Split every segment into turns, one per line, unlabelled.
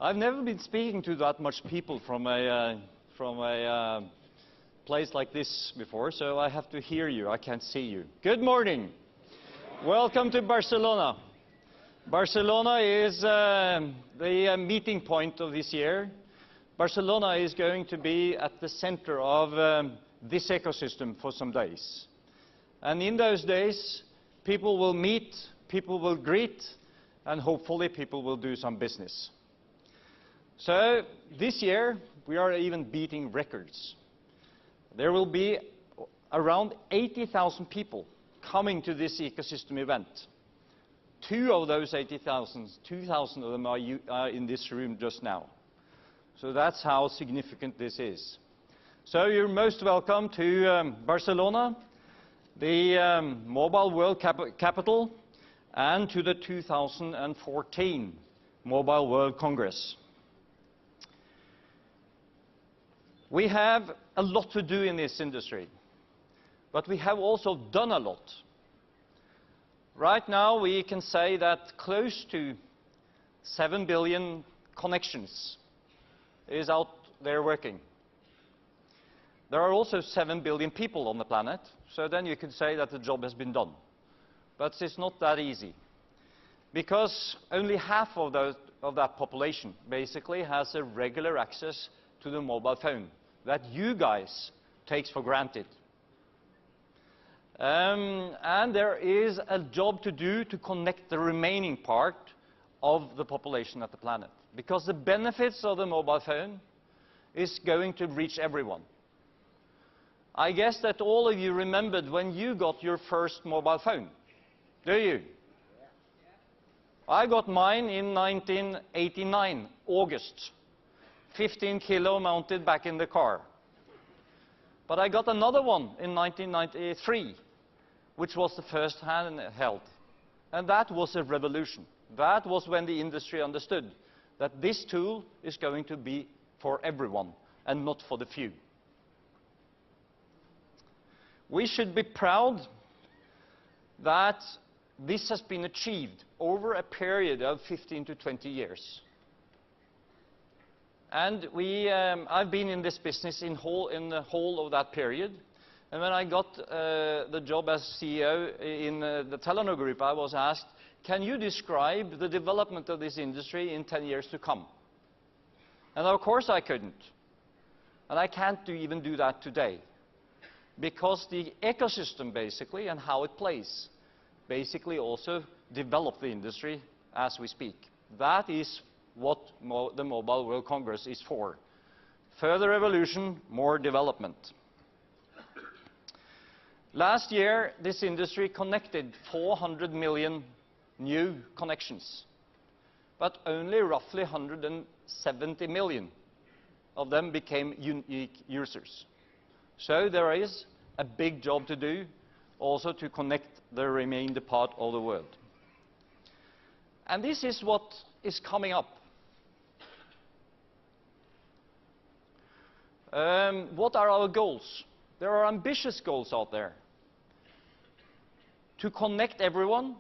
I've never been speaking to that much people from a place like this before, so I have to hear you. I can't see you. Good morning. Welcome to Barcelona. Barcelona is the meeting point of this year. Barcelona is going to be at the center of this ecosystem for some days. And in those days, people will meet, people will greet, and hopefully people will do some business. So this year, we are even beating records. There will be around 80,000 people coming to this ecosystem event. Two of those 80,000, 2,000 of them are in this room just now. So that's how significant this is. So you're most welcome to Barcelona, the Mobile World Capital, and to the 2014 Mobile World Congress. We have a lot to do in this industry, but we have also done a lot. Right now we can say that close to 7 billion connections is out there working. There are also 7 billion people on the planet, so then you could say that the job has been done. But it's not that easy, because only half of that population basically has a regular access to the mobile phone that you guys take for granted. And there is a job to do to connect the remaining part of the population of the planet, because the benefits of the mobile phone is going to reach everyone. I guess that all of you remembered when you got your first mobile phone. Do you? I got mine in 1989, August. 15 kilo mounted back in the car. But I got another one in 1993, which was the first handheld. And that was a revolution. That was when the industry understood that this tool is going to be for everyone and not for the few. We should be proud that this has been achieved over a period of 15 to 20 years. And I've been in this business in the whole of that period. And when I got the job as CEO in the Telenor Group, I was asked, can you describe the development of this industry in 10 years to come? And of course I couldn't. And I can't even do that today. Because the ecosystem basically and how it plays basically also develop the industry as we speak. That is what the Mobile World Congress is for. Further evolution, more development. Last year, this industry connected 400 million new connections, but only roughly 170 million of them became unique users. So there is a big job to do also to connect the remainder part of the world. And this is what is coming up. What are our goals? There are ambitious goals out there. To connect everyone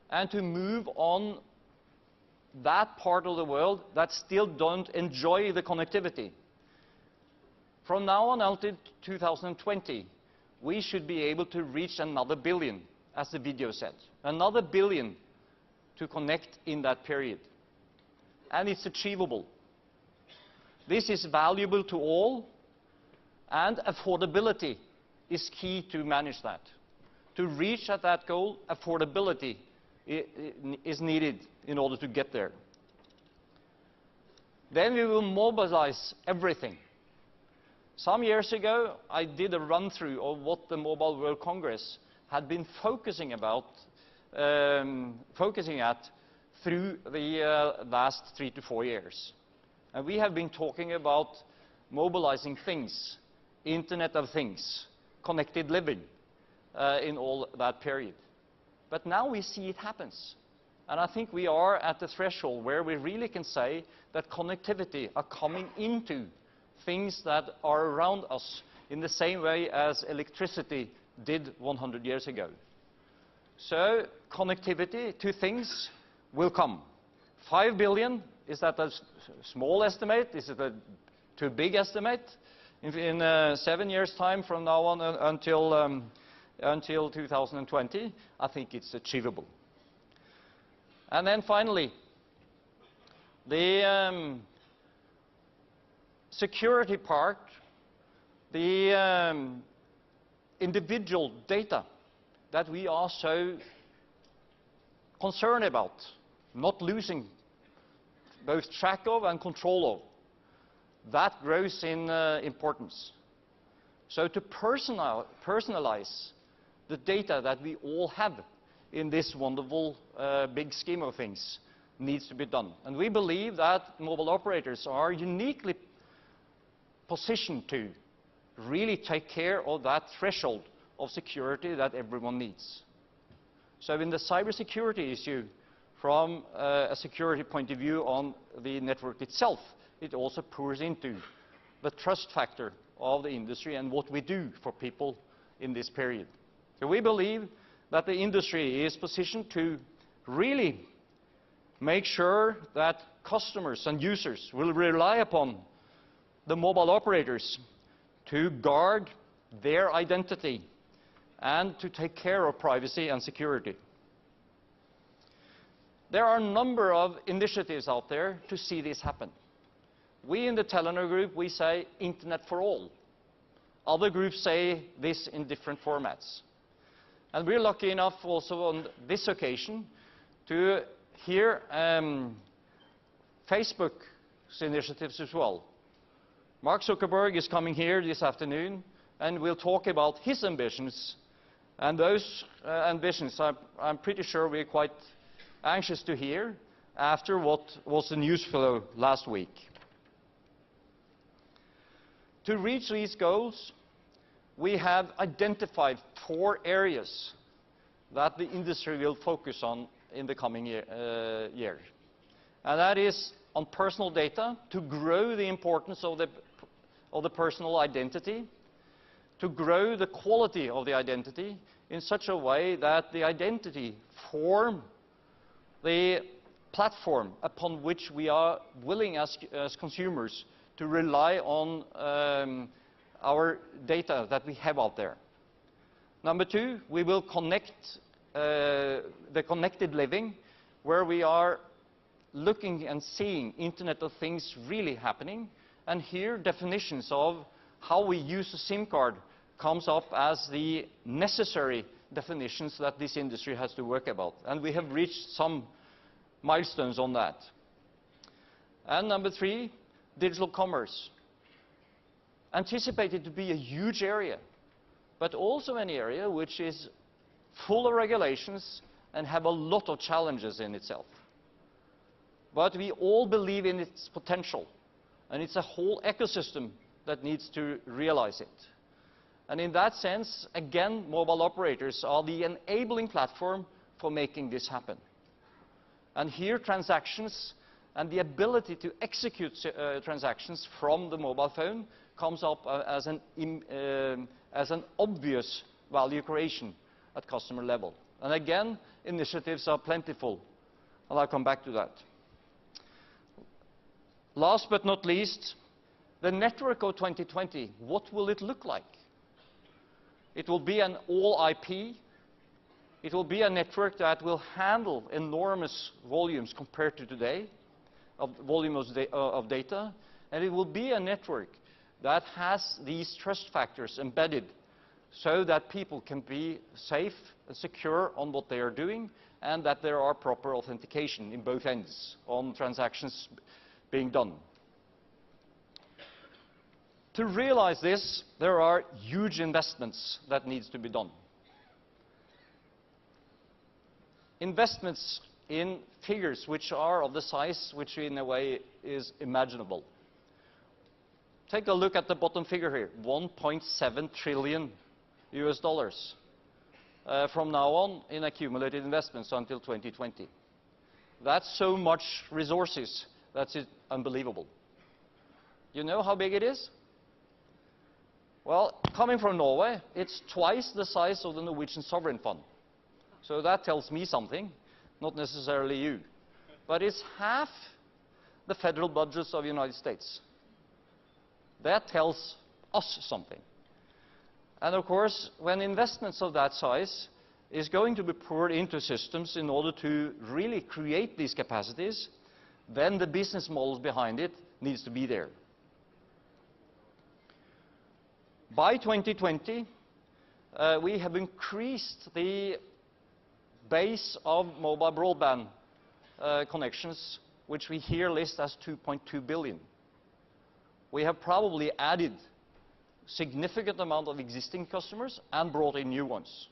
and to move on that part of the world that still don't enjoy the connectivity. From now on until 2020, we should be able to reach another billion, as the video said. Another billion to connect in that period. And it's achievable. This is valuable to all, and affordability is key to manage that. To reach at that goal, affordability is needed in order to get there. Then we will mobilize everything. Some years ago, I did a run-through of what the Mobile World Congress had been focusing at through the last 3 to 4 years. And we have been talking about mobilizing things, Internet of Things, connected living in all that period. But now we see it happens. And I think we are at the threshold where we really can say that connectivity are coming into things that are around us in the same way as electricity did 100 years ago. So connectivity to things will come. 5 billion Is that a small estimate? Is it a too big estimate? In 7 years' time from now on until 2020, I think it's achievable. And then finally, the security part, the individual data that we are so concerned about not losing both track of and control of, that grows in importance. So to personalize the data that we all have in this wonderful big scheme of things needs to be done. And we believe that mobile operators are uniquely positioned to really take care of that threshold of security that everyone needs. So in the cybersecurity issue, from a security point of view on the network itself, it also pours into the trust factor of the industry and what we do for people in this period. So we believe that the industry is positioned to really make sure that customers and users will rely upon the mobile operators to guard their identity and to take care of privacy and security. There are a number of initiatives out there to see this happen. We in the Telenor Group, we say Internet for all. Other groups say this in different formats. And we're lucky enough also on this occasion to hear Facebook's initiatives as well. Mark Zuckerberg is coming here this afternoon and we'll talk about his ambitions. And those ambitions, I'm pretty sure we're quite anxious to hear after what was the news flow last week. To reach these goals, we have identified 4 areas that the industry will focus on in the coming year. And that is on personal data, to grow the importance of the personal identity, to grow the quality of the identity in such a way that the identity form the platform upon which we are willing as consumers to rely on our data that we have out there. Number 2, we will connect the connected living, where we are looking and seeing Internet of Things really happening, and here definitions of how we use a SIM card comes up as the necessary definitions that this industry has to work about. And we have reached some milestones on that. And number 3, digital commerce. Anticipated to be a huge area, but also an area which is full of regulations and have a lot of challenges in itself. But we all believe in its potential, and it's a whole ecosystem that needs to realize it. And in that sense, again, mobile operators are the enabling platform for making this happen. And here transactions and the ability to execute transactions from the mobile phone comes up as an obvious value creation at customer level. And again, initiatives are plentiful, and I'll come back to that. Last but not least, the network of 2020, what will it look like? It will be an all IP. It will be a network that will handle enormous volumes compared to today, of volume of data, and it will be a network that has these trust factors embedded so that people can be safe and secure on what they are doing, and that there are proper authentication in both ends on transactions being done. To realize this, there are huge investments that needs to be done. Investments in figures which are of the size which in a way is imaginable. Take a look at the bottom figure here, $1.7 trillion from now on in accumulated investments until 2020. That's so much resources, that's unbelievable. You know how big it is? Well, coming from Norway, it's twice the size of the Norwegian sovereign fund. So that tells me something, not necessarily you. But it's half the federal budgets of the United States. That tells us something. And of course, when investments of that size is going to be poured into systems in order to really create these capacities, then the business models behind it needs to be there. By 2020, we have increased the base of mobile broadband connections, which we here list as 2.2 billion. We have probably added significant amount of existing customers and brought in new ones.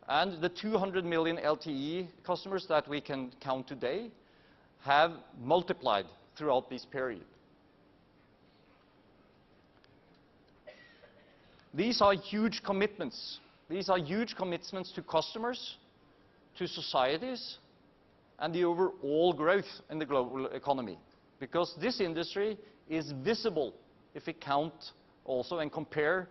And the 200 million LTE customers that we can count today have multiplied throughout this period. These are huge commitments. These are huge commitments to customers, to societies, and the overall growth in the global economy. Because this industry is visible if we count also and compare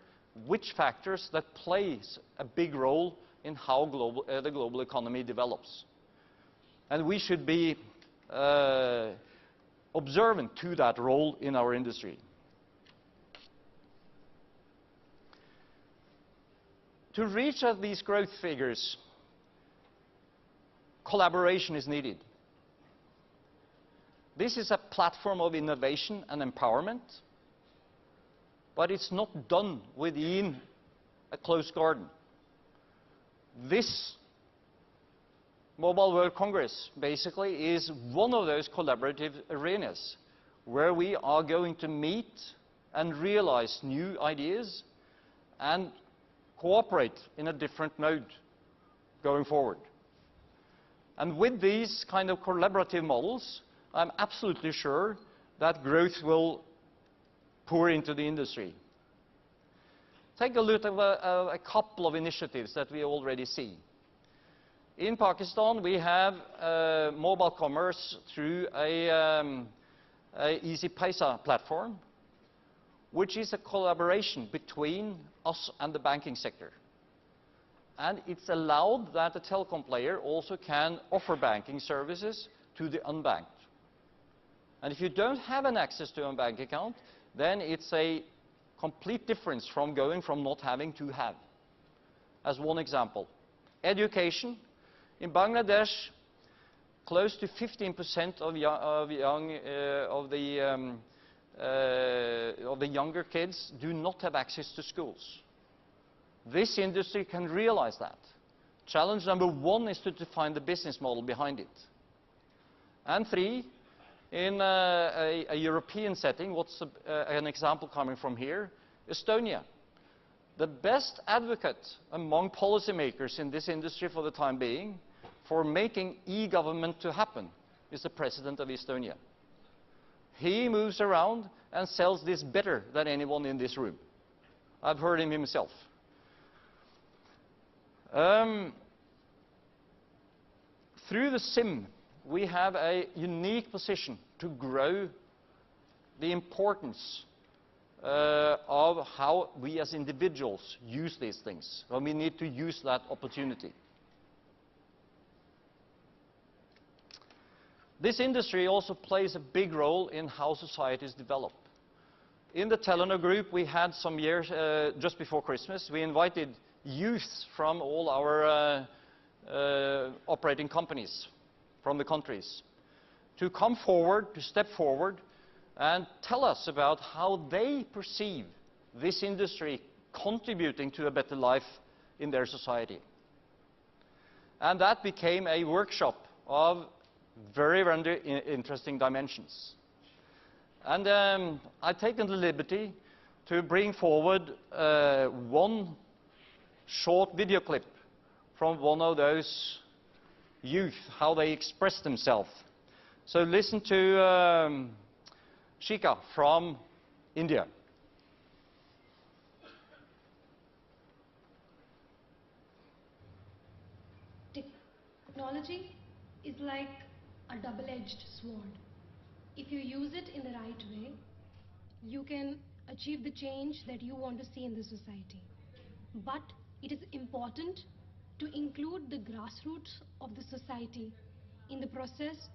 which factors that plays a big role in how the global economy develops. And we should be observant to that role in our industry. To reach these growth figures, collaboration is needed. This is a platform of innovation and empowerment, but it's not done within a closed garden. This Mobile World Congress basically is one of those collaborative arenas where we are going to meet and realize new ideas and cooperate in a different mode going forward. And with these kind of collaborative models, I'm absolutely sure that growth will pour into the industry. Take a look at a couple of initiatives that we already see. In Pakistan, we have mobile commerce through a Easy Paisa platform, which is a collaboration between us and the banking sector. And it's allowed that the telecom player also can offer banking services to the unbanked. And if you don't have an access to a bank account, then it's a complete difference from going from not having to have. As one example. Education. In Bangladesh, close to 15% of the younger kids do not have access to schools. This industry can realize that. Challenge number one is to define the business model behind it. And three, in a European setting, what's an example coming from here? Estonia. The best advocate among policymakers in this industry for the time being for making e-government to happen is the president of Estonia. He moves around and sells this better than anyone in this room. I've heard him himself. Through the SIM, we have a unique position to grow the importance of how we as individuals use these things. And we need to use that opportunity. This industry also plays a big role in how societies develop. In the Telenor Group, we had some years, just before Christmas, we invited youth from all our operating companies from the countries to come forward, to step forward, and tell us about how they perceive this industry contributing to a better life in their society. And that became a workshop of very, very interesting dimensions. And I've taken the liberty to bring forward one short video clip from one of those youth, how they express themselves. So listen to Shika from India.
Technology is like a double-edged sword. If you use it in the right way, you can achieve the change that you want to see in the society. But it is important to include the grassroots of the society in the process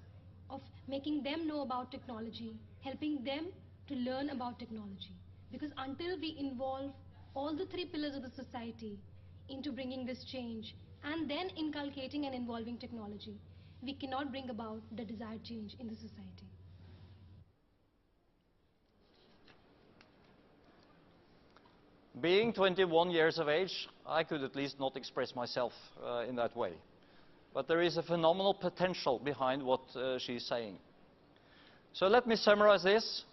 of making them know about technology, helping them to learn about technology. Because until we involve all the three pillars of the society into bringing this change and then inculcating and involving technology, we cannot bring about the desired change in the society.
Being 21 years of age, I could at least not express myself in that way. But there is a phenomenal potential behind what she's saying. So let me summarize this.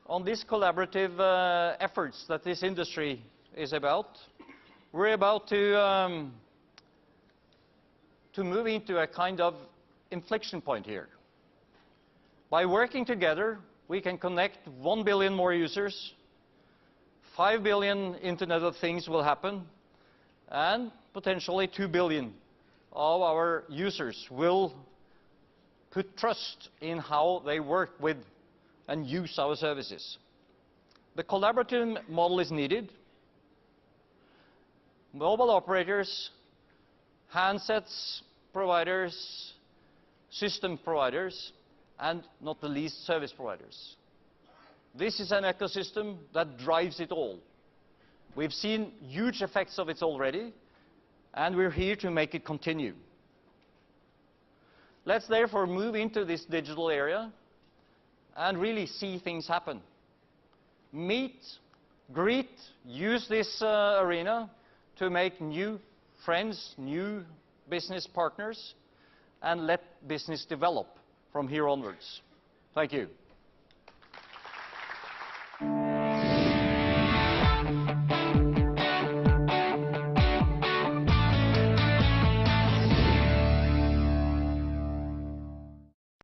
On these collaborative efforts that this industry is about, we're about to move into a kind of inflection point here. By working together, we can connect 1 billion more users, 5 billion Internet of Things will happen, and potentially 2 billion of our users will put trust in how they work with and use our services. The collaborative model is needed. Mobile operators, handsets providers, system providers, and not the least service providers. This is an ecosystem that drives it all. We've seen huge effects of it already, and we're here to make it continue. Let's therefore move into this digital area and really see things happen. Meet, greet, use this arena to make new friends, new business partners, and let business develop from here onwards. Thank you.